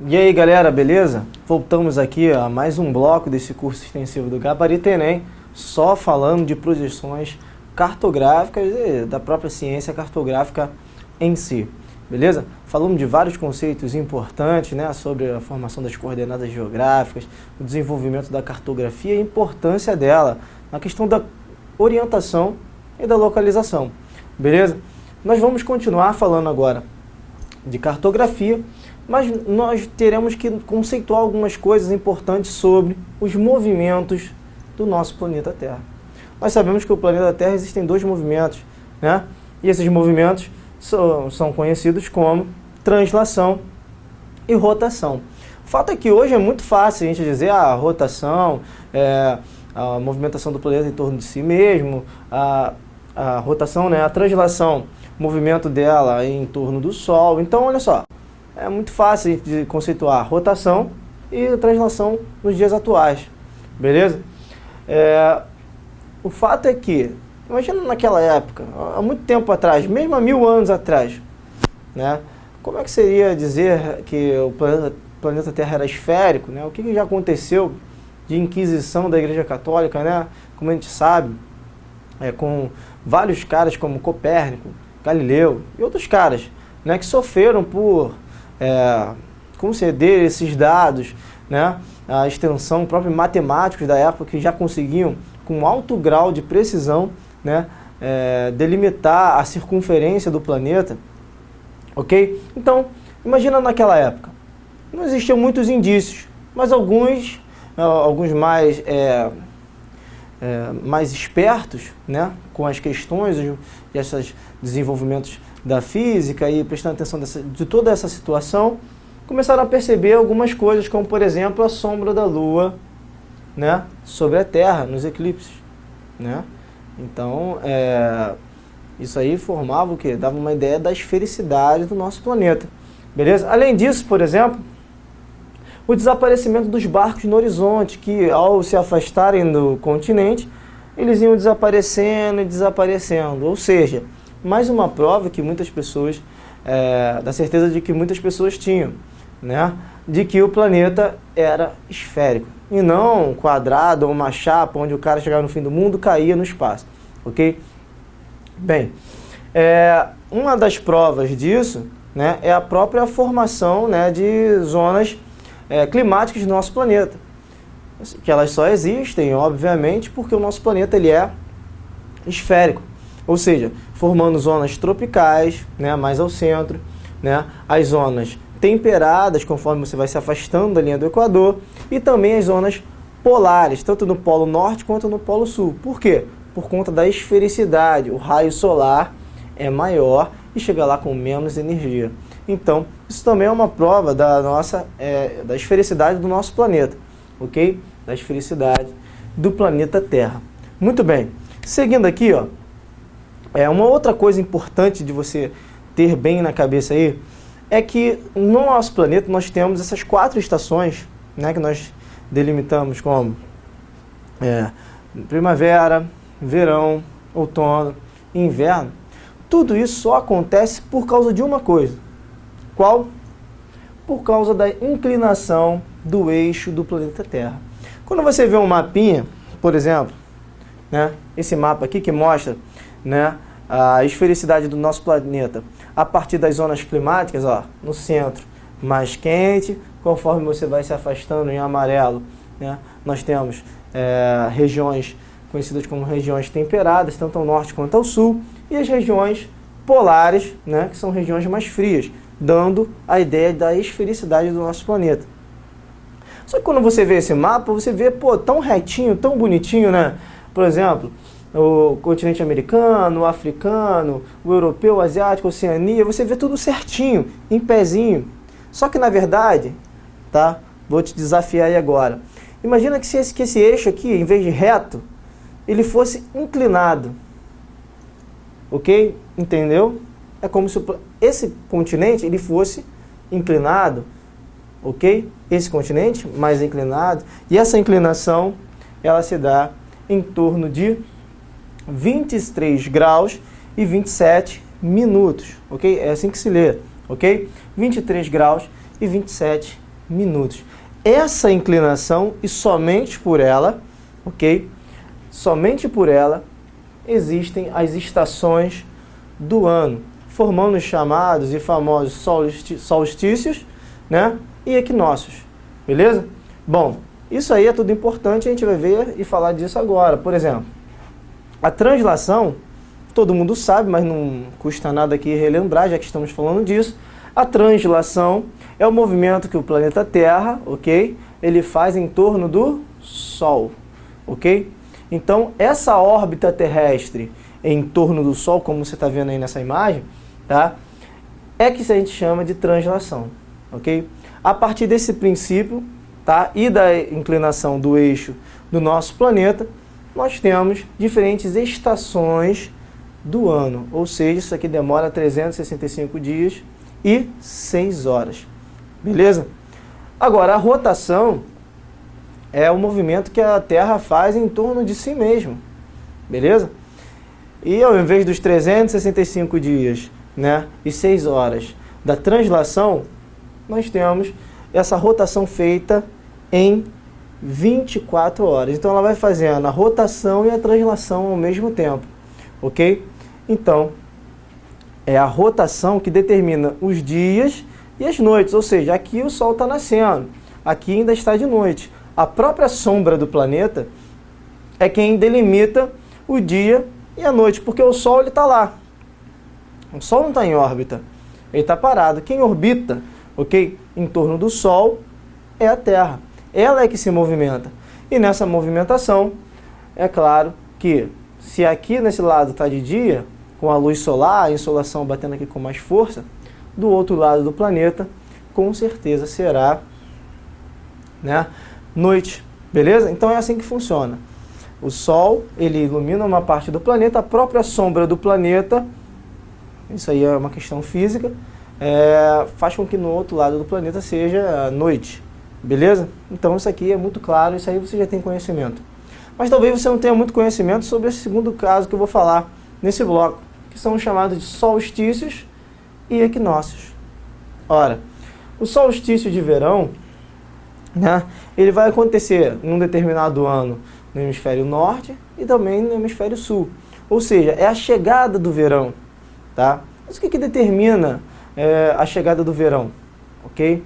E aí galera, beleza? Voltamos aqui a mais um bloco desse curso extensivo do Gabarito Enem, só falando de projeções cartográficas e da própria ciência cartográfica em si, beleza? Falamos de vários conceitos importantes, né, sobre a formação das coordenadas geográficas, o desenvolvimento da cartografia e a importância dela na questão da orientação e da localização, beleza? Nós vamos continuar falando agora de cartografia, mas nós teremos que conceituar algumas coisas importantes sobre os movimentos do nosso planeta Terra. Nós sabemos que o planeta Terra existem dois movimentos, né? E esses movimentos são conhecidos como translação e rotação. O fato é que hoje é muito fácil a gente dizer a rotação, a movimentação do planeta em torno de si mesmo, a rotação, né? A translação, o movimento dela em torno do Sol. Então, olha só. É muito fácil de conceituar rotação e translação nos dias atuais, beleza? O fato é que, imagina naquela época, há muito tempo atrás, mesmo há 1000 anos atrás, né? Como é que seria dizer que o planeta Terra era esférico, né? O que já aconteceu de inquisição da Igreja Católica, né? Como a gente sabe, com vários caras como Copérnico, Galileu e outros caras, né? Que sofreram por conceder esses dados, né, a extensão, próprios matemáticos da época que já conseguiam, com alto grau de precisão, né, delimitar a circunferência do planeta, ok? Então, imagina naquela época, não existiam muitos indícios, mas alguns mais espertos, né, com as questões e esses desenvolvimentos da física e prestando atenção de toda essa situação, começaram a perceber algumas coisas, como por exemplo a sombra da Lua, né, sobre a Terra, nos eclipses, né? Então, isso aí formava o quê? Dava uma ideia da esfericidade do nosso planeta, beleza? Além disso, por exemplo, o desaparecimento dos barcos no horizonte, que ao se afastarem do continente, eles iam desaparecendo e desaparecendo, ou seja, mais uma prova que muitas pessoas, da certeza de que muitas pessoas tinham, né, de que o planeta era esférico, e não quadrado ou uma chapa onde o cara chegava no fim do mundo caía no espaço, ok? Bem, uma das provas disso, né, é a própria formação, né, de zonas climáticas do nosso planeta, que elas só existem, obviamente, porque o nosso planeta ele é esférico. Ou seja, formando zonas tropicais, né, mais ao centro, né, as zonas temperadas, conforme você vai se afastando da linha do Equador, e também as zonas polares, tanto no Polo Norte quanto no Polo Sul. Por quê? Por conta da esfericidade, o raio solar é maior e chega lá com menos energia. Então, isso também é uma prova da da esfericidade do nosso planeta, ok? Da esfericidade do planeta Terra. Muito bem, seguindo aqui, ó, uma outra coisa importante de você ter bem na cabeça aí, é que no nosso planeta nós temos essas 4 estações, né, que nós delimitamos como primavera, verão, outono e inverno. Tudo isso só acontece por causa de uma coisa. Qual? Por causa da inclinação do eixo do planeta Terra. Quando você vê um mapinha, por exemplo, né, esse mapa aqui que mostra, né, a esfericidade do nosso planeta a partir das zonas climáticas, ó, no centro mais quente, conforme você vai se afastando em amarelo, né, nós temos regiões conhecidas como regiões temperadas, tanto ao norte quanto ao sul, e as regiões polares, né, que são regiões mais frias, dando a ideia da esfericidade do nosso planeta. Só que quando você vê esse mapa, você vê, pô, tão retinho, tão bonitinho, né? Por exemplo, o continente americano, o africano, o europeu, o asiático, a Oceania, você vê tudo certinho, em pezinho. Só que na verdade, tá? Vou te desafiar aí agora. Imagina que esse eixo aqui, em vez de reto, ele fosse inclinado. Ok? Entendeu? É como se esse continente ele fosse inclinado, ok? Esse continente mais inclinado, e essa inclinação ela se dá em torno de 23 graus e 27 minutos, ok? É assim que se lê, ok? 23 graus e 27 minutos. Essa inclinação, e somente por ela, ok? Somente por ela existem as estações do ano, formando os chamados e famosos solstícios, né? E equinócios, beleza? Bom, isso aí é tudo importante, a gente vai ver e falar disso agora. Por exemplo, a translação, todo mundo sabe, mas não custa nada aqui relembrar, já que estamos falando disso. A translação é o movimento que o planeta Terra, ok? Ele faz em torno do Sol, ok? Então, essa órbita terrestre em torno do Sol, como você está vendo aí nessa imagem, tá? É que a gente chama de translação, ok? A partir desse princípio, tá? E da inclinação do eixo do nosso planeta, nós temos diferentes estações do ano, ou seja, isso aqui demora 365 dias e 6 horas, beleza? Agora, a rotação é o movimento que a Terra faz em torno de si mesma, beleza? E ao invés dos 365 dias, né, e 6 horas da translação, nós temos essa rotação feita em 24 horas. Então ela vai fazendo a rotação e a translação ao mesmo tempo, ok? Então, é a rotação que determina os dias e as noites, ou seja, aqui o Sol está nascendo, aqui ainda está de noite. A própria sombra do planeta é quem delimita o dia e a noite, porque o Sol está lá. O Sol não está em órbita, ele está parado. Quem orbita, ok, em torno do Sol é a Terra. Ela é que se movimenta. E nessa movimentação, é claro que se aqui nesse lado está de dia, com a luz solar, a insolação batendo aqui com mais força, do outro lado do planeta, com certeza será, né, noite, beleza? Então é assim que funciona. O Sol, ele ilumina uma parte do planeta, a própria sombra do planeta, isso aí é uma questão física, faz com que no outro lado do planeta seja noite, beleza? Então isso aqui é muito claro, isso aí você já tem conhecimento. Mas talvez você não tenha muito conhecimento sobre esse segundo caso que eu vou falar nesse bloco, que são chamados de solstícios e equinócios. Ora, o solstício de verão, né, ele vai acontecer num determinado ano no hemisfério norte e também no hemisfério sul. Ou seja, é a chegada do verão, tá? Mas o que determina a chegada do verão, ok?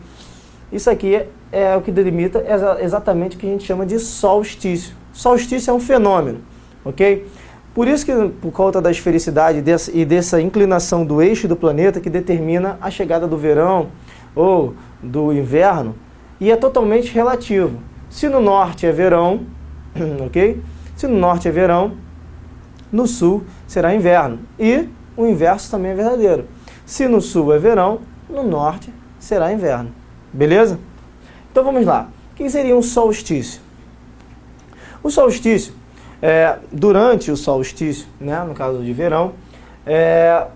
Isso aqui é o que delimita exatamente o que a gente chama de solstício. Solstício é um fenômeno, ok? Por isso que, por conta da esfericidade e dessa inclinação do eixo do planeta, que determina a chegada do verão ou do inverno, e é totalmente relativo. Se no norte é verão, ok? Se no norte é verão, no sul será inverno. E o inverso também é verdadeiro. Se no sul é verão, no norte será inverno. Beleza? Então vamos lá. O que seria um solstício? O solstício, durante o solstício, né, no caso de verão,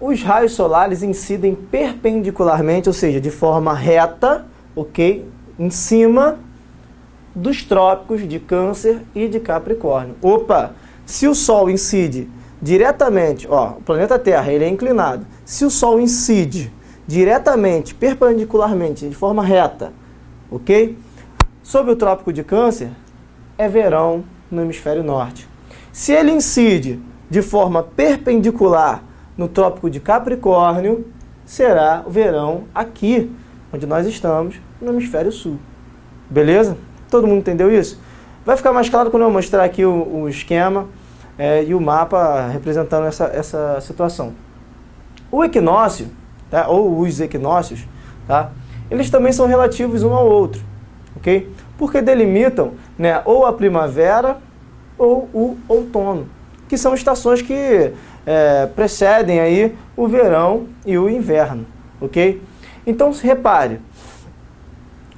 os raios solares incidem perpendicularmente, ou seja, de forma reta, ok? Em cima dos trópicos de Câncer e de Capricórnio. Opa! Se o Sol incide diretamente, ó, o planeta Terra ele é inclinado, se o Sol incide diretamente, perpendicularmente, de forma reta, ok? Sobre o trópico de Câncer, é verão no hemisfério norte. Se ele incide de forma perpendicular no trópico de Capricórnio, será o verão aqui, onde nós estamos, no hemisfério sul. Beleza? Todo mundo entendeu isso? Vai ficar mais claro quando eu mostrar aqui o esquema e o mapa representando essa situação. O equinócio, tá? Ou os equinócios, tá? Eles também são relativos um ao outro, ok? Porque delimitam, né, ou a primavera ou o outono, que são estações que precedem aí o verão e o inverno, ok? Então, repare,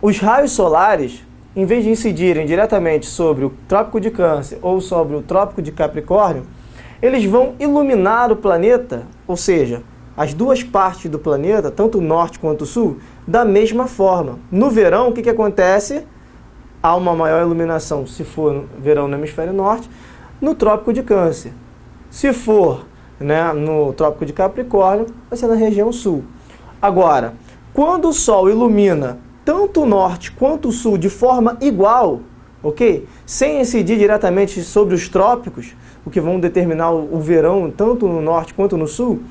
os raios solares, em vez de incidirem diretamente sobre o trópico de Câncer ou sobre o trópico de Capricórnio, eles vão iluminar o planeta, ou seja, as duas partes do planeta, tanto o norte quanto o sul, da mesma forma. No verão, o que acontece? Há uma maior iluminação, se for no verão no hemisfério norte, no trópico de Câncer. Se for, né, no trópico de Capricórnio, vai ser na região sul. Agora, quando o Sol ilumina tanto o norte quanto o sul de forma igual, ok? Sem incidir diretamente sobre os trópicos, o que vão determinar o verão tanto no norte quanto no sul,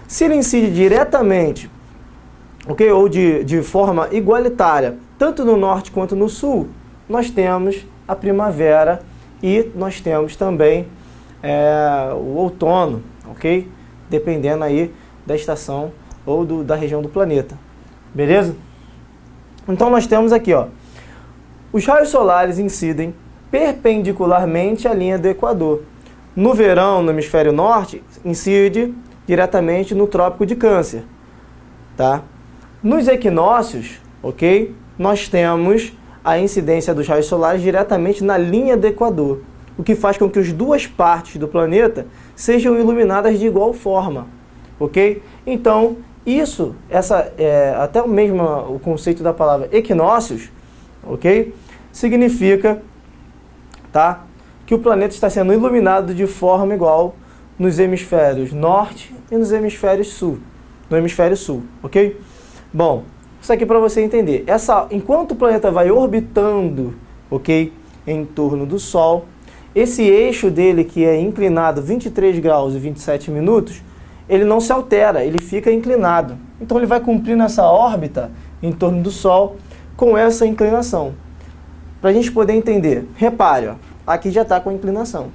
se ele incide diretamente, ok? Ou de forma igualitária, tanto no norte quanto no sul, nós temos a primavera e nós temos também o outono, ok? Dependendo aí da estação ou da região do planeta, beleza? Então nós temos aqui, ó, os raios solares incidem perpendicularmente à linha do Equador. No verão, no hemisfério norte, incide diretamente no Trópico de Câncer, tá? Nos equinócios, ok? Nós temos a incidência dos raios solares diretamente na linha do Equador, o que faz com que as duas partes do planeta sejam iluminadas de igual forma, ok? Então, até mesmo o conceito da palavra equinócios, ok? Significa, tá, que o planeta está sendo iluminado de forma igual nos hemisférios norte e nos hemisférios sul, no hemisfério sul, ok? Bom, isso aqui para você entender. Enquanto o planeta vai orbitando, ok, em torno do Sol, esse eixo dele que é inclinado 23 graus e 27 minutos, ele não se altera, ele fica inclinado. Então ele vai cumprindo essa órbita em torno do Sol com essa inclinação. Para a gente poder entender, repare, ó, aqui já está com a inclinação,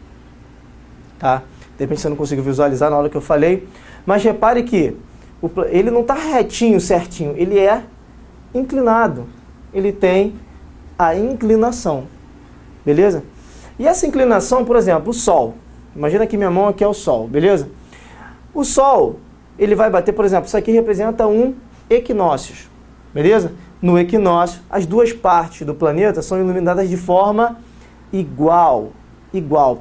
tá? De repente você não conseguiu visualizar na hora que eu falei, mas repare que ele não está retinho, certinho, ele é inclinado, ele tem a inclinação, beleza? E essa inclinação, por exemplo, o Sol, imagina que minha mão aqui é o Sol, beleza? O Sol, ele vai bater, por exemplo, isso aqui representa um equinócio, beleza? No equinócio, as duas partes do planeta são iluminadas de forma igual,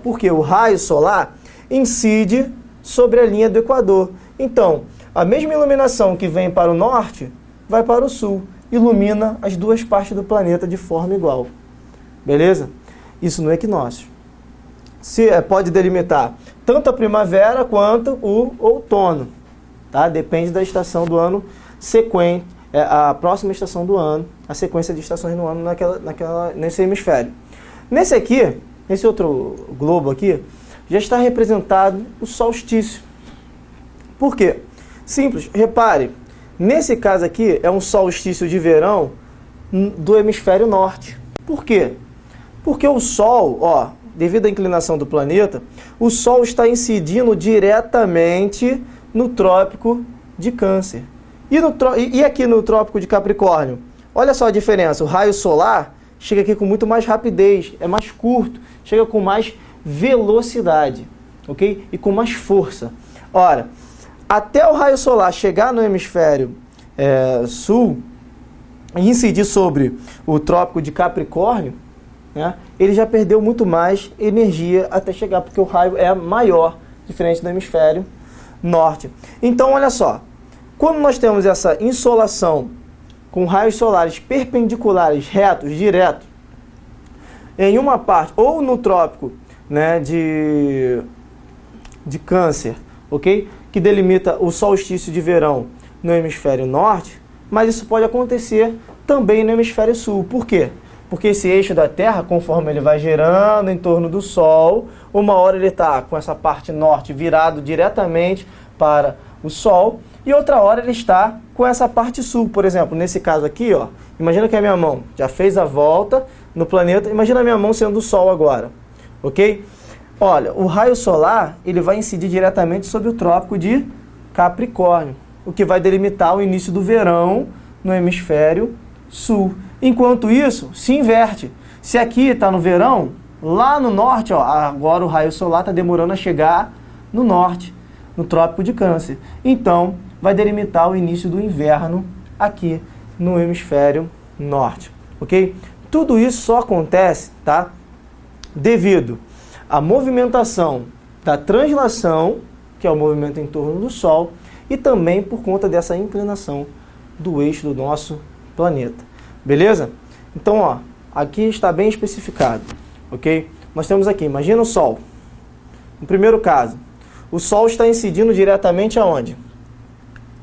porque o raio solar incide sobre a linha do Equador. Então, a mesma iluminação que vem para o norte, vai para o sul, ilumina as duas partes do planeta de forma igual, beleza? Isso no equinócio. Pode delimitar tanto a primavera quanto o outono, tá? Depende da estação do ano sequente, a próxima estação do ano, a sequência de estações no ano nesse hemisfério. Nesse aqui, nesse outro globo aqui, já está representado o solstício. Por quê? Simples, repare, nesse caso aqui é um solstício de verão do hemisfério norte. Por quê? Porque o Sol, ó, devido à inclinação do planeta, o Sol está incidindo diretamente no Trópico de Câncer. E aqui no Trópico de Capricórnio? Olha só a diferença, o raio solar chega aqui com muito mais rapidez, é mais curto, chega com mais velocidade, ok? E com mais força. Ora, até o raio solar chegar no hemisfério sul e incidir sobre o Trópico de Capricórnio, né, ele já perdeu muito mais energia até chegar, porque o raio é maior, diferente do hemisfério norte. Então, olha só, quando nós temos essa insolação com raios solares perpendiculares, retos, direto, em uma parte, ou no trópico, né, de Câncer, ok? Que delimita o solstício de verão no hemisfério norte, mas isso pode acontecer também no hemisfério sul. Por quê? Porque esse eixo da Terra, conforme ele vai girando em torno do Sol, uma hora ele está com essa parte norte virado diretamente para o Sol, e outra hora ele está com essa parte sul. Por exemplo, nesse caso aqui, ó, imagina que a minha mão já fez a volta no planeta, imagina a minha mão sendo o Sol agora, ok? Olha, o raio solar ele vai incidir diretamente sobre o Trópico de Capricórnio, o que vai delimitar o início do verão no hemisfério sul. Enquanto isso, se inverte. Se aqui está no verão, lá no norte, ó, agora o raio solar está demorando a chegar no norte, no Trópico de Câncer. Então, vai delimitar o início do inverno aqui no hemisfério norte, ok? Tudo isso só acontece, tá, devido à movimentação da translação, que é o movimento em torno do Sol, e também por conta dessa inclinação do eixo do nosso planeta. Beleza? Então, ó, aqui está bem especificado, ok? Nós temos aqui, imagina o Sol. No primeiro caso, o Sol está incidindo diretamente aonde?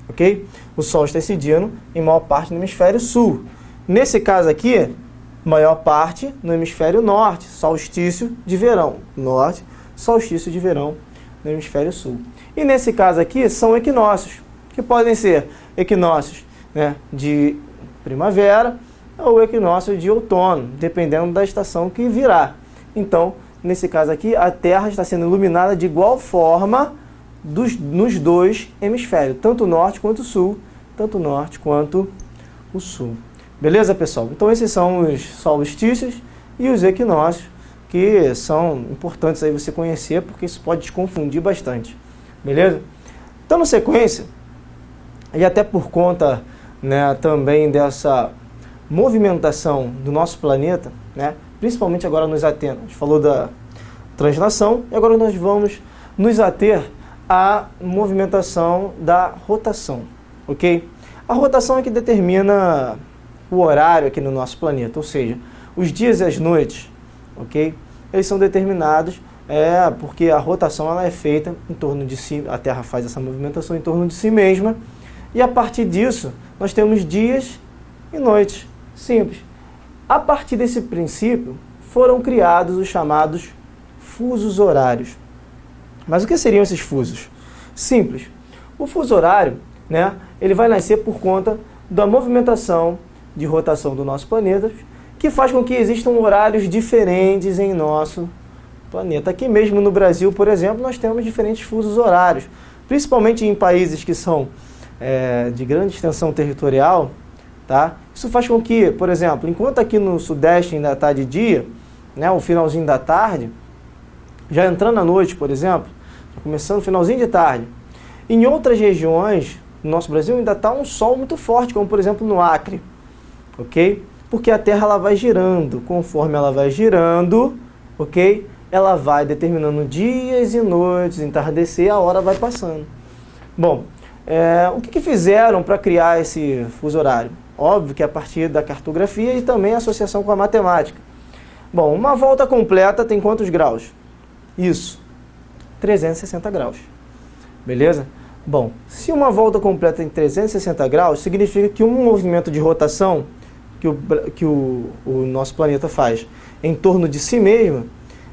Ok? O Sol está incidindo em maior parte do hemisfério sul. Nesse caso aqui, maior parte no hemisfério norte, solstício de verão. Norte, solstício de verão no hemisfério sul. E nesse caso aqui, são equinócios, que podem ser equinócios, né, de primavera ou equinócio de outono, dependendo da estação que virá. Então, nesse caso aqui, a Terra está sendo iluminada de igual forma nos dois hemisférios, tanto o norte quanto o sul, tanto o norte quanto o sul. Beleza, pessoal? Então, esses são os solstícios e os equinócios, que são importantes aí você conhecer, porque isso pode te confundir bastante. Beleza? Então, na sequência, e até por conta, né, também dessa movimentação do nosso planeta, né, principalmente agora nos ater, a gente falou da translação, e agora nós vamos nos ater à movimentação da rotação, ok? A rotação é que determina o horário aqui no nosso planeta, ou seja, os dias e as noites, ok? Eles são determinados porque a rotação ela é feita em torno de si, a Terra faz essa movimentação em torno de si mesma, e a partir disso nós temos dias e noites, simples. A partir desse princípio foram criados os chamados fusos horários. Mas o que seriam esses fusos? Simples. O fuso horário, né, ele vai nascer por conta da movimentação de rotação do nosso planeta, que faz com que existam horários diferentes em nosso planeta. Aqui mesmo no Brasil, por exemplo, nós temos diferentes fusos horários, principalmente em países que são de grande extensão territorial, tá? Isso faz com que, por exemplo, enquanto aqui no Sudeste ainda está de dia, né, o finalzinho da tarde, já entrando à noite, por exemplo, já começando o finalzinho de tarde, em outras regiões do nosso Brasil ainda está um sol muito forte, como por exemplo no Acre, ok? Porque a Terra ela vai girando, conforme ela vai girando, ok? Ela vai determinando dias e noites, entardecer, a hora vai passando. Bom, o que fizeram para criar esse fuso horário? Óbvio que é a partir da cartografia e também a associação com a matemática. Bom, uma volta completa tem quantos graus? Isso, 360 graus. Beleza? Bom, se uma volta completa tem 360 graus, significa que um movimento de rotação que o nosso planeta faz em torno de si mesmo,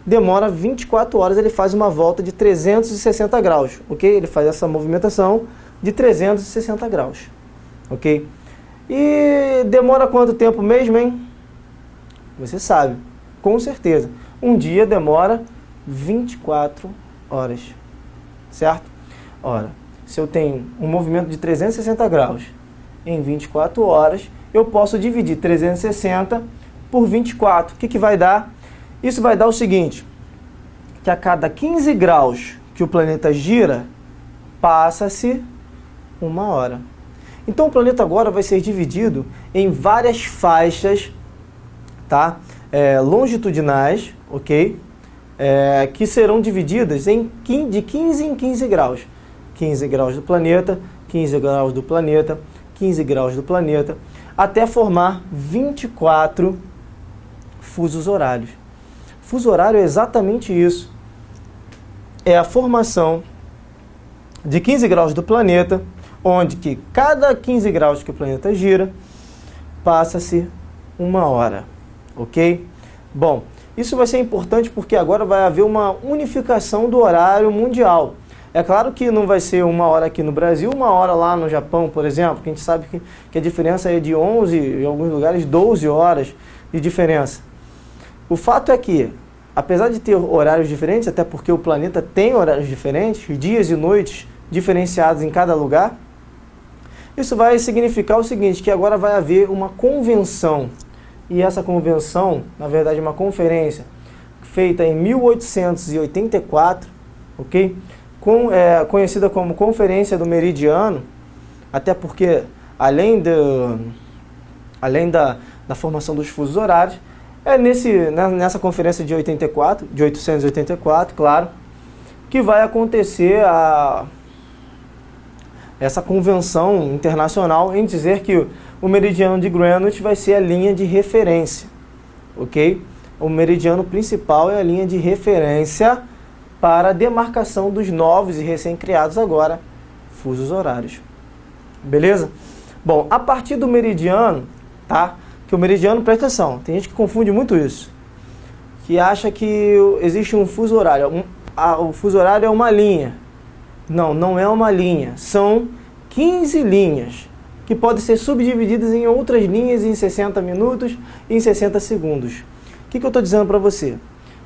demora 24 horas, ele faz uma volta de 360 graus, ok? Ele faz essa movimentação de 360 graus, ok? E demora quanto tempo mesmo, hein? Você sabe, com certeza. Um dia demora 24 horas, certo? Ora, se eu tenho um movimento de 360 graus em 24 horas, eu posso dividir 360 por 24. O que vai dar? Isso vai dar o seguinte, que a cada 15 graus que o planeta gira, passa-se 1 hora. Então o planeta agora vai ser dividido em várias faixas, tá? Longitudinais, ok? Que serão divididas de 15 em 15 graus. 15 graus do planeta, 15 graus do planeta, 15 graus do planeta, até formar 24 fusos horários. Fuso horário é exatamente isso. É a formação de 15 graus do planeta, onde que cada 15 graus que o planeta gira, passa-se 1 hora, ok? Bom, isso vai ser importante porque agora vai haver uma unificação do horário mundial. É claro que não vai ser 1 hora aqui no Brasil, 1 hora lá no Japão, por exemplo, que a gente sabe que a diferença é de 11, em alguns lugares 12 horas de diferença. O fato é que, apesar de ter horários diferentes, até porque o planeta tem horários diferentes, dias e noites diferenciados em cada lugar, isso vai significar o seguinte, que agora vai haver uma convenção. E essa convenção, na verdade, uma conferência feita em 1884, ok? Conhecida como Conferência do Meridiano, até porque, além da formação dos fusos horários, nessa conferência de 884, claro, que vai acontecer essa convenção internacional em dizer que o meridiano de Greenwich vai ser a linha de referência, ok? O meridiano principal é a linha de referência para a demarcação dos novos e recém-criados agora fusos horários. Beleza? Bom, a partir do meridiano, tá? que o meridiano, presta atenção, tem gente que confunde muito isso, que acha que existe um fuso horário. O fuso horário é uma linha. Não, não é uma linha. São 15 linhas, que podem ser subdivididas em outras linhas em 60 minutos e em 60 segundos. O que eu estou dizendo para você?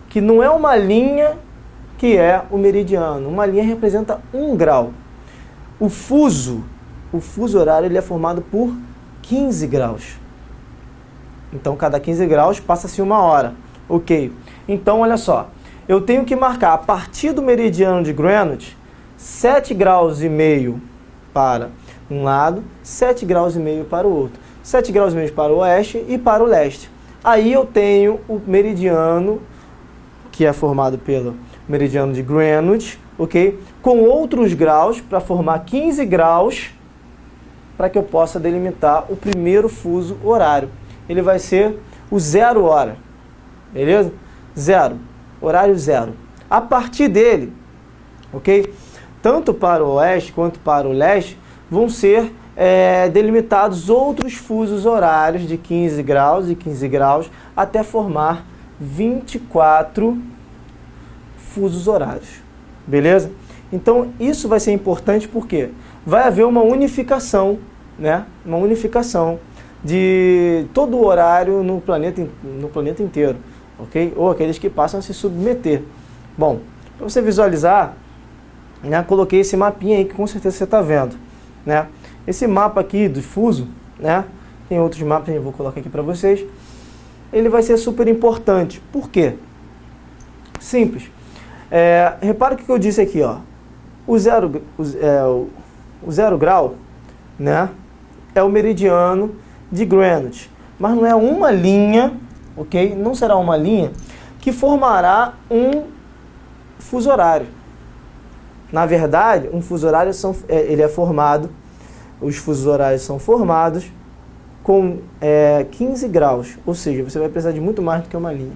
Que não é uma linha que é o meridiano. Uma linha representa 1 grau. O fuso horário, ele é formado por 15 graus. Então, cada 15 graus passa-se 1 hora. Ok. Então, olha só. Eu tenho que marcar, a partir do meridiano de Greenwich, 7 graus e meio para um lado, 7 graus e meio para o outro. 7 graus e meio para o oeste e para o leste. Aí eu tenho o meridiano, que é formado pelo meridiano de Greenwich, ok? Com outros graus, para formar 15 graus, para que eu possa delimitar o primeiro fuso horário. Ele vai ser o 0 hora, beleza? 0, horário 0. A partir dele, ok? Tanto para o oeste quanto para o leste, vão ser delimitados outros fusos horários de 15 graus e 15 graus, até formar 24 fusos horários, beleza? Então, isso vai ser importante porque vai haver uma unificação, né? Uma unificação de todo o horário no planeta inteiro, ok? Ou aqueles que passam a se submeter. Bom, para você visualizar, né, coloquei esse mapinha aí que com certeza você está vendo, né? Esse mapa aqui do fuso, né? Tem outros mapas que eu vou colocar aqui para vocês. Ele vai ser super importante. Por quê? Simples. Repara o que eu disse aqui, ó. O zero grau, né, é o meridiano de Greenwich, mas não é uma linha, ok? Não será uma linha que formará um fuso horário. Na verdade, um fuso horário ele é formado, os fusos horários são formados com 15 graus, ou seja, você vai precisar de muito mais do que uma linha,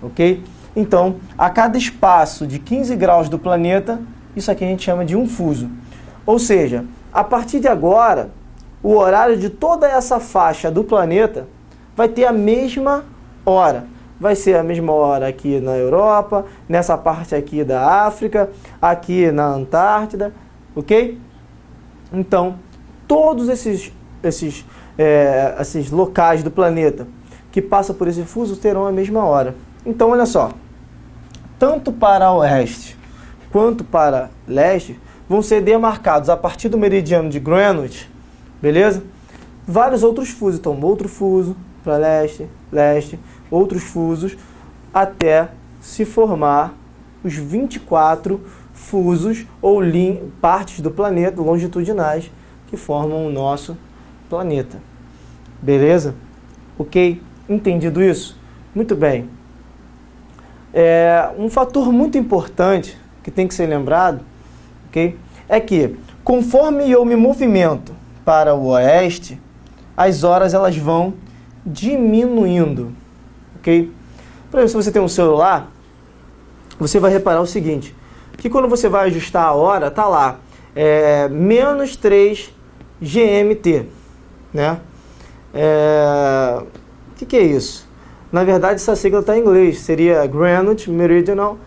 ok? Então, a cada espaço de 15 graus do planeta, isso aqui a gente chama de um fuso. Ou seja, a partir de agora, o horário de toda essa faixa do planeta vai ter a mesma hora. Vai ser a mesma hora aqui na Europa, nessa parte aqui da África, aqui na Antártida, ok? Então, todos esses locais do planeta que passam por esse fuso terão a mesma hora. Então, olha só, tanto para oeste quanto para leste vão ser demarcados a partir do meridiano de Greenwich, beleza? Vários outros fusos, então outro fuso para leste, outros fusos, até se formar os 24 fusos ou partes do planeta longitudinais que formam o nosso planeta. Beleza? Ok? Entendido isso? Muito bem. Um fator muito importante que tem que ser lembrado, ok, é que conforme eu me movimento para o oeste, as horas elas vão diminuindo, ok? Por exemplo, se você tem um celular, você vai reparar o seguinte, que quando você vai ajustar a hora, tá lá, menos 3 GMT, né? O que é isso? Na verdade, essa sigla está em inglês, seria Greenwich Meridional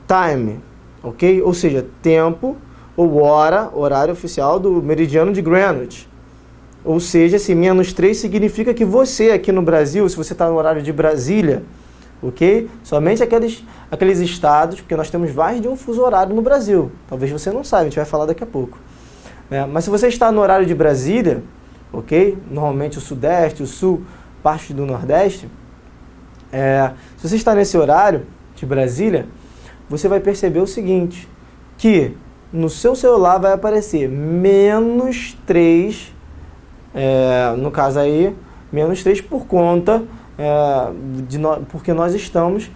Time, ok? Ou seja, tempo ou hora, horário oficial do meridiano de Greenwich. Ou seja, esse menos 3 significa que você aqui no Brasil, se você está no horário de Brasília, ok? Somente aqueles estados, porque nós temos mais de um fuso horário no Brasil. Talvez você não saiba, a gente vai falar daqui a pouco. Mas se você está no horário de Brasília, ok? Normalmente o Sudeste, o Sul, parte do Nordeste, se você está nesse horário de Brasília, você vai perceber o seguinte, que no seu celular vai aparecer menos 3, no caso aí, menos 3 por conta, porque nós estamos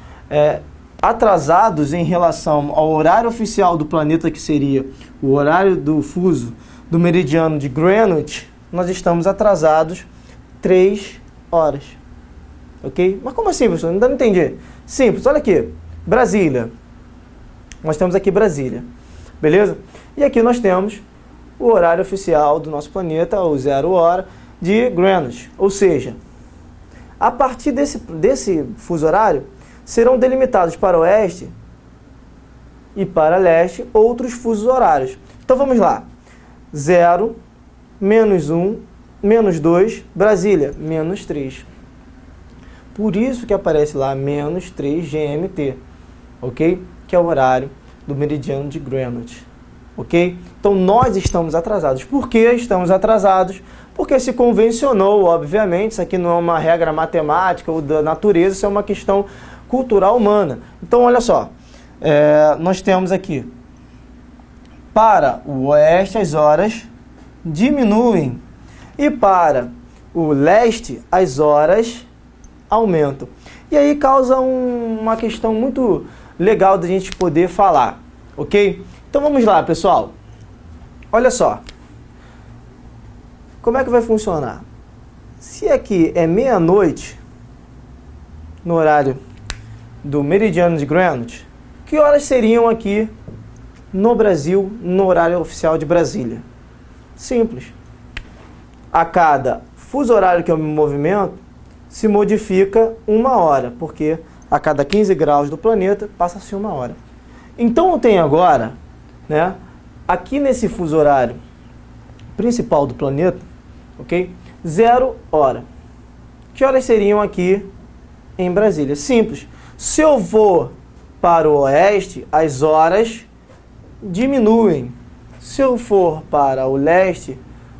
atrasados em relação ao horário oficial do planeta, que seria o horário do fuso do meridiano de Greenwich, nós estamos atrasados 3 horas. Ok? Mas como assim, professor? Ainda não entendi. Simples, olha aqui. Brasília. Nós temos aqui Brasília. Beleza? E aqui nós temos o horário oficial do nosso planeta, o 0 hora, de Greenwich. Ou seja, A partir desse fuso horário, serão delimitados para oeste e para leste outros fusos horários. Então vamos lá. 0, menos 1, menos 2, Brasília, menos 3. Por isso que aparece lá menos 3 GMT, ok? Que é o horário do meridiano de Greenwich, ok? Então nós estamos atrasados. Por que estamos atrasados? Porque se convencionou, obviamente, isso aqui não é uma regra matemática ou da natureza, isso é uma questão cultural humana. Então olha só, nós temos aqui, para o oeste as horas diminuem e para o leste as horas aumentam. E aí causa uma questão muito legal da gente poder falar, ok? Então vamos lá, pessoal. Olha só. Como é que vai funcionar? Se aqui é meia-noite, no horário do meridiano de Greenwich, que horas seriam aqui no Brasil, no horário oficial de Brasília? Simples. A cada fuso horário que eu me movimento, se modifica 1 hora, porque a cada 15 graus do planeta passa-se 1 hora. Então eu tenho agora, né, aqui nesse fuso horário principal do planeta, ok? 0 hora. Que horas seriam aqui em Brasília? Simples. Se eu vou para o oeste, as horas diminuem. Se eu for para o leste,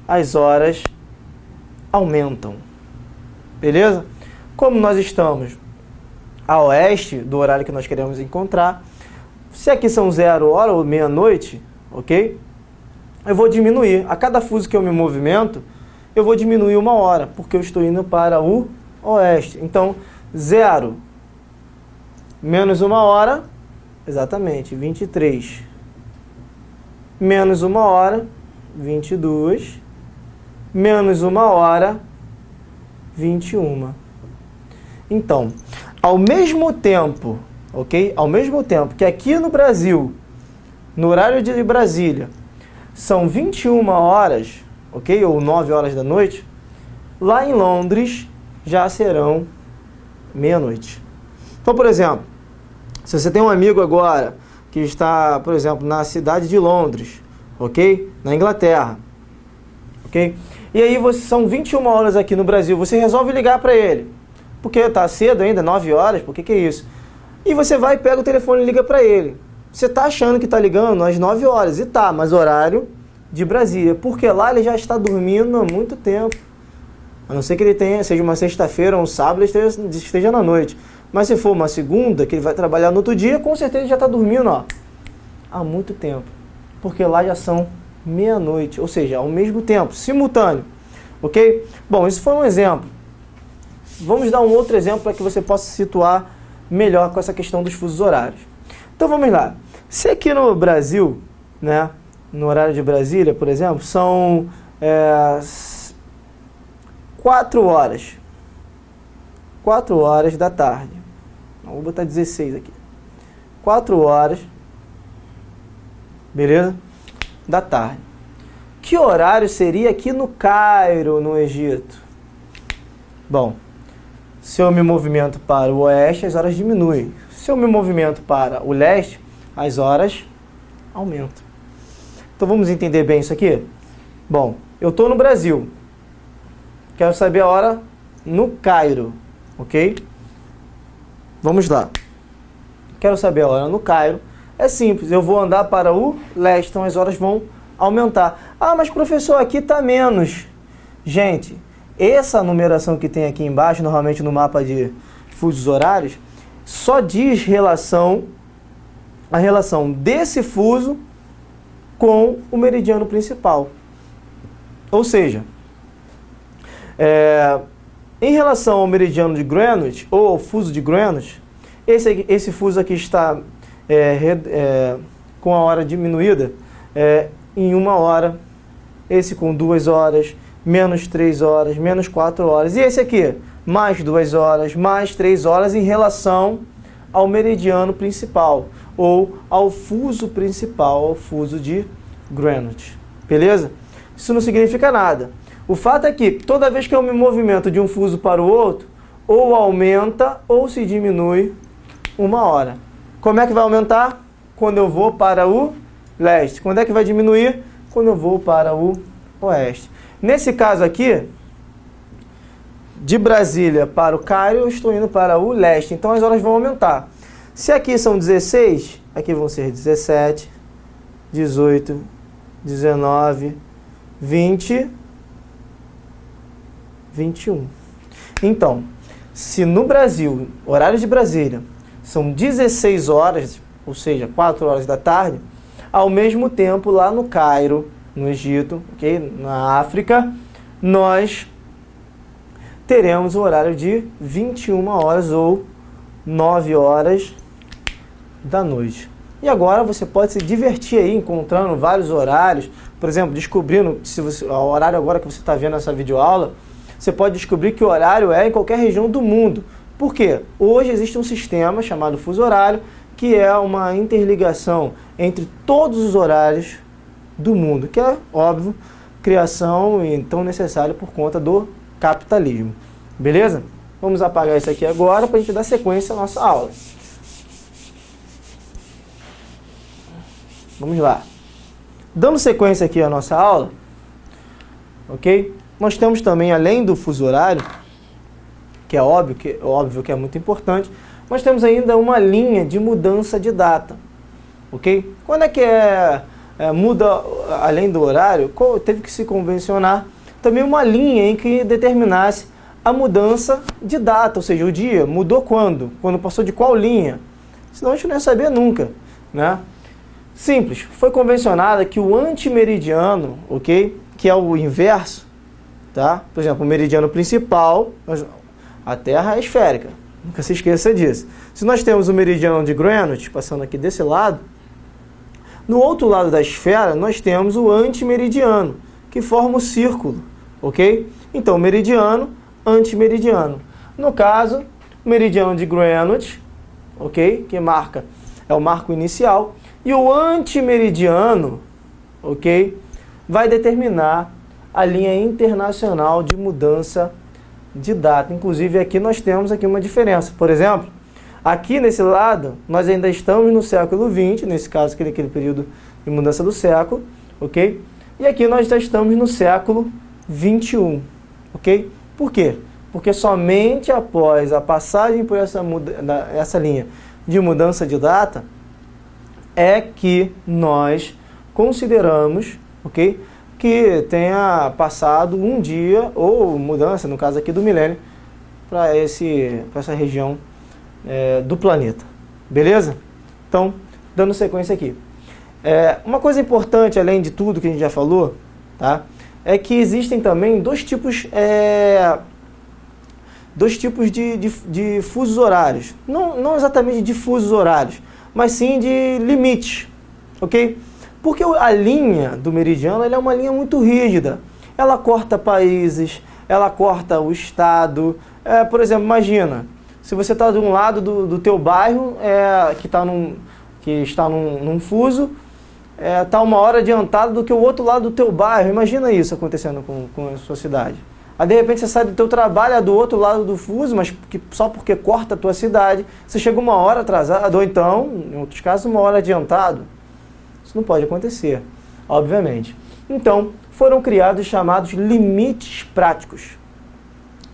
as horas aumentam. Beleza? Como nós estamos a oeste do horário que nós queremos encontrar, se aqui são 0 hora ou meia-noite, ok? Eu vou diminuir. A cada fuso que eu me movimento, eu vou diminuir 1 hora, porque eu estou indo para o oeste. Então, 0 menos 1 hora, exatamente, 23. Menos 1 hora, 22. Menos 1 hora, 21. Então, ao mesmo tempo, ok? Ao mesmo tempo que aqui no Brasil, no horário de Brasília, são 21 horas, ok? Ou 9 horas da noite, lá em Londres já serão meia-noite. Então, por exemplo, se você tem um amigo agora que está, por exemplo, na cidade de Londres, ok? Na Inglaterra, ok? E aí são 21 horas aqui no Brasil, você resolve ligar para ele, porque está cedo ainda, 9 horas, por que é isso? E você vai, pega o telefone e liga para ele. Você está achando que está ligando às 9 horas, e tá, mas horário de Brasília, porque lá ele já está dormindo há muito tempo. A não ser que ele seja uma sexta-feira ou um sábado, esteja na noite. Mas se for uma segunda, que ele vai trabalhar no outro dia, com certeza ele já está dormindo há muito tempo. Porque lá já são meia-noite, ou seja, ao mesmo tempo, simultâneo, ok? Bom, isso foi um exemplo. Vamos dar um outro exemplo para que você possa se situar melhor com essa questão dos fusos horários. Então vamos lá. Se aqui no Brasil, né, no horário de Brasília, por exemplo, são 4 horas. 4 horas da tarde. Vou botar 16 aqui. 4 horas, beleza? Da tarde. Que horário seria aqui no Cairo, no Egito? Bom, se eu me movimento para o oeste, as horas diminuem. Se eu me movimento para o leste, as horas aumentam. Então vamos entender bem isso aqui? Bom, eu estou no Brasil. Quero saber a hora no Cairo, ok? Vamos lá. Quero saber a hora no Cairo. É simples, eu vou andar para o leste, então as horas vão aumentar. Ah, mas professor, aqui está menos. Gente, essa numeração que tem aqui embaixo, normalmente no mapa de fusos horários, só diz a relação desse fuso com o meridiano principal. Ou seja, em relação ao meridiano de Greenwich, ou ao fuso de Greenwich, esse fuso aqui está com a hora diminuída em 1 hora, esse com 2 horas, menos 3 horas, menos 4 horas, e esse aqui, mais 2 horas, mais 3 horas em relação ao meridiano principal, ou ao fuso principal, ao fuso de Greenwich. Beleza? Isso não significa nada. O fato é que toda vez que eu me movimento de um fuso para o outro, ou aumenta ou se diminui 1 hora. Como é que vai aumentar? Quando eu vou para o leste. Quando é que vai diminuir? Quando eu vou para o oeste. Nesse caso aqui, de Brasília para o Cairo, eu estou indo para o leste. Então as horas vão aumentar. Se aqui são 16, aqui vão ser 17, 18, 19, 20, 21. Então, se no Brasil, horário de Brasília, são 16 horas, ou seja, 4 horas da tarde, ao mesmo tempo lá no Cairo, no Egito, okay? Na África, nós teremos o horário de 21 horas ou 9 horas da noite. E agora você pode se divertir aí encontrando vários horários, por exemplo, descobrindo se você, o horário agora que você está vendo essa videoaula, você pode descobrir que o horário é em qualquer região do mundo. Por quê? Hoje existe um sistema chamado fuso horário, que é uma interligação entre todos os horários do mundo, que é, óbvio, criação e tão necessário por conta do capitalismo. Beleza? Vamos apagar isso aqui agora para a gente dar sequência à nossa aula. Vamos lá. Dando sequência aqui à nossa aula, ok? Nós temos também, além do fuso horário, que é óbvio que é muito importante, nós temos ainda uma linha de mudança de data, ok? Quando é que muda, além do horário, teve que se convencionar também uma linha em que determinasse a mudança de data, ou seja, o dia mudou quando? Quando passou de qual linha? Senão a gente não ia saber nunca, né? Simples, foi convencionada que o antimeridiano, ok? Que é o inverso, tá? Por exemplo, o meridiano principal, a Terra é esférica, nunca se esqueça disso. Se nós temos o meridiano de Greenwich, passando aqui desse lado, no outro lado da esfera nós temos o antimeridiano, que forma o círculo, ok? Então, meridiano, antimeridiano. No caso, o meridiano de Greenwich, ok? Que é o marco inicial. E o antimeridiano, ok? Vai determinar a linha internacional de mudança de data. Inclusive, aqui nós temos aqui uma diferença. Por exemplo, aqui nesse lado, nós ainda estamos no século XX, nesse caso, aquele período de mudança do século, ok? E aqui nós já estamos no século XXI, ok? Por quê? Porque somente após a passagem por essa linha de mudança de data é que nós consideramos, ok, que tenha passado um dia ou mudança, no caso aqui do milênio, para essa região do planeta. Beleza? Então, dando sequência aqui. Uma coisa importante, além de tudo que a gente já falou, tá, é que existem também dois tipos de fusos horários. Não exatamente de fusos horários, mas sim de limites, ok? Porque a linha do meridiano ela é uma linha muito rígida. Ela corta países, ela corta o estado. Por exemplo, imagina, se você está de um lado do teu bairro, que está num fuso, está 1 hora adiantado do que o outro lado do teu bairro. Imagina isso acontecendo com a sua cidade. Aí, de repente, você sai do teu trabalho do outro lado do fuso, mas só porque corta a tua cidade, você chega 1 hora atrasado, ou então, em outros casos, 1 hora adiantado. Isso não pode acontecer, obviamente. Então, foram criados os chamados limites práticos.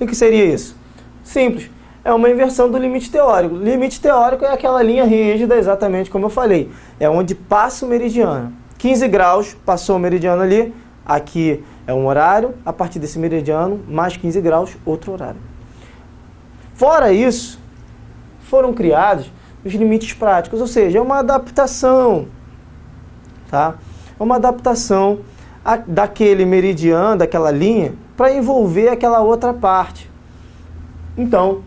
E o que seria isso? Simples. É uma inversão do limite teórico. Limite teórico é aquela linha rígida, exatamente como eu falei. É onde passa o meridiano. 15 graus, passou o meridiano ali, aqui é um horário, a partir desse meridiano, mais 15 graus, outro horário. Fora isso, foram criados os limites práticos, ou seja, é uma adaptação, tá? É uma adaptação daquele meridiano, daquela linha, para envolver aquela outra parte. Então,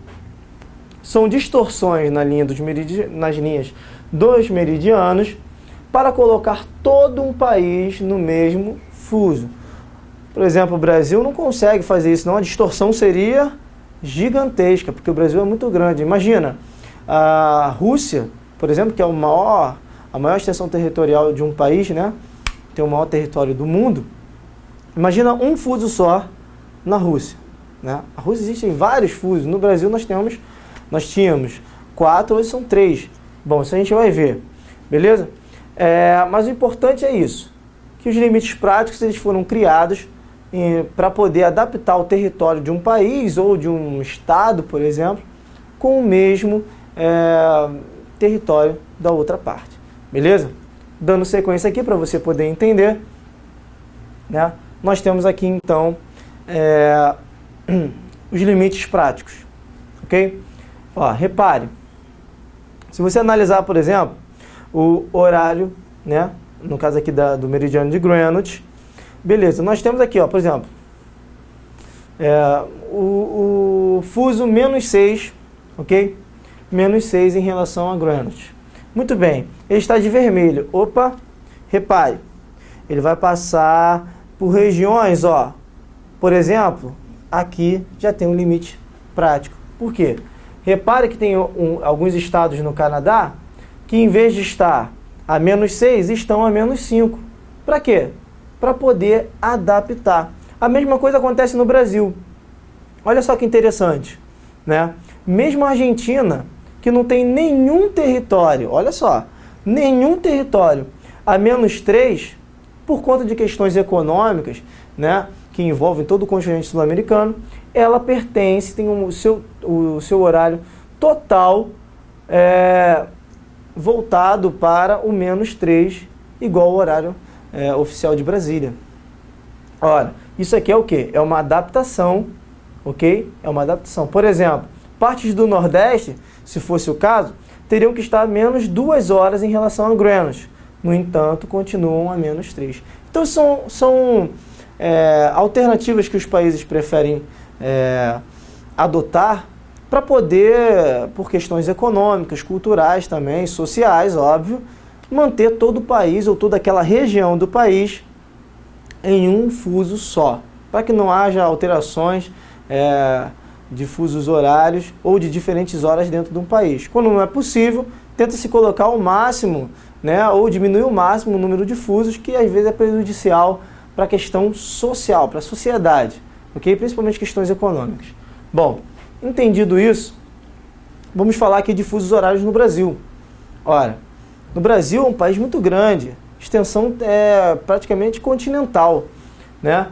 são distorções nas linhas dos meridianos para colocar todo um país no mesmo fuso. Por exemplo, o Brasil não consegue fazer isso, não. A distorção seria gigantesca, porque o Brasil é muito grande. Imagina, a Rússia, por exemplo, que é a maior extensão territorial de um país, né? Tem o maior território do mundo. Imagina um fuso só na Rússia, né? A Rússia existem vários fusos. No Brasil nós tínhamos 4, hoje são 3. Bom, isso a gente vai ver, beleza? Mas o importante é isso, que os limites práticos eles foram criados para poder adaptar o território de um país ou de um estado, por exemplo, com o mesmo território da outra parte, beleza? Dando sequência aqui para você poder entender, né? Nós temos aqui então os limites práticos, ok? Ó, repare, se você analisar, por exemplo, o horário, né? No caso aqui do meridiano de Greenwich, beleza, nós temos aqui, ó, por exemplo, o fuso -6, ok? -6 em relação a Greenwich. Muito bem, ele está de vermelho. Opa, repare, ele vai passar por regiões, ó, por exemplo, aqui já tem um limite prático. Por quê? Repare que tem alguns estados no Canadá que em vez de estar a -6, estão a -5. Para quê? Para poder adaptar. A mesma coisa acontece no Brasil. Olha só que interessante, né? Mesmo a Argentina, que não tem nenhum território, olha só, nenhum território a -3, por conta de questões econômicas, né, que envolvem todo o continente sul-americano, ela pertence, tem o seu horário total voltado para o -3, igual ao horário oficial de Brasília. Ora, isso aqui é o quê? É uma adaptação, ok? É uma adaptação. Por exemplo, partes do Nordeste, se fosse o caso, teriam que estar a -2 horas em relação a Greenwich. No entanto, continuam a -3. Então, são alternativas que os países preferem adotar para poder, por questões econômicas, culturais também, sociais, óbvio, manter todo o país ou toda aquela região do país em um fuso só, para que não haja alterações de fusos horários ou de diferentes horas dentro de um país. Quando não é possível, tenta-se colocar o máximo, né, ou diminuir o máximo o número de fusos, que às vezes é prejudicial para a questão social, para a sociedade, ok? Principalmente questões econômicas. Bom, entendido isso, vamos falar aqui de fusos horários no Brasil. Ora, no Brasil é um país muito grande, extensão praticamente continental, né?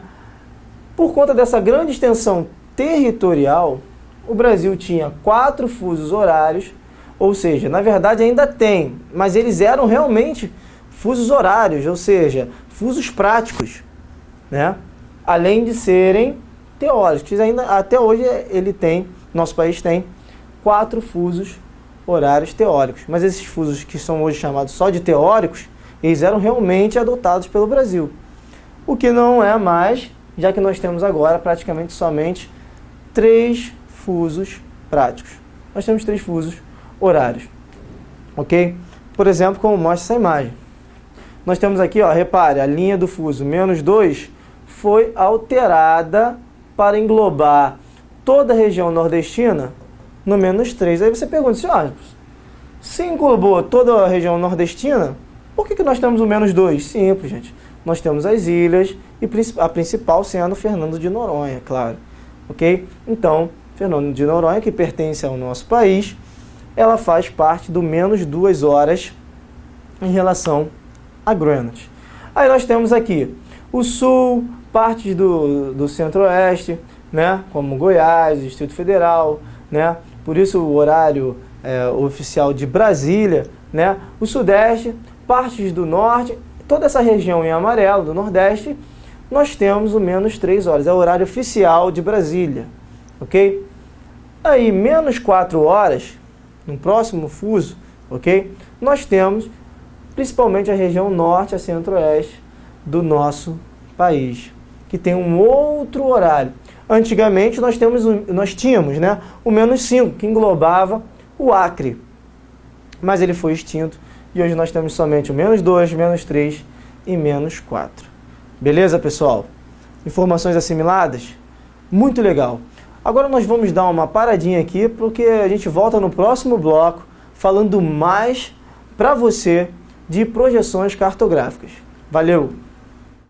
Por conta dessa grande extensão territorial, o Brasil tinha 4 fusos horários, ou seja, na verdade ainda tem, mas eles eram realmente fusos horários, ou seja, fusos práticos, né? Além de serem teóricos. Ainda, até hoje nosso país tem 4 fusos horários teóricos, mas esses fusos que são hoje chamados só de teóricos, eles eram realmente adotados pelo Brasil. O que não é mais, já que nós temos agora praticamente somente 3 fusos práticos. Nós temos 3 fusos horários, ok? Por exemplo, como mostra essa imagem. Nós temos aqui, ó, repare, a linha do fuso -2 foi alterada para englobar toda a região nordestina no -3. Aí você pergunta assim, se englobou toda a região nordestina, por que nós temos o -2? Simples, gente. Nós temos as ilhas e a principal sendo Fernando de Noronha, claro. Ok? Então, Fernando de Noronha, que pertence ao nosso país, ela faz parte do -2 horas em relação a Greenwich. Aí nós temos aqui o sul, partes do centro-oeste, né, como Goiás, Distrito Federal, né, por isso o horário oficial de Brasília, né, o sudeste, partes do norte, toda essa região em amarelo do nordeste, nós temos o -3 horas, é o horário oficial de Brasília, ok? Aí, -4 horas, no próximo fuso, ok? Nós temos principalmente a região norte a centro-oeste do país, que tem um outro horário. Antigamente nós tínhamos, né, o -5, que englobava o Acre, mas ele foi extinto e hoje nós temos somente o -2, -3 e -4. Beleza, pessoal? Informações assimiladas? Muito legal. Agora nós vamos dar uma paradinha aqui, porque a gente volta no próximo bloco falando mais para você de projeções cartográficas. Valeu!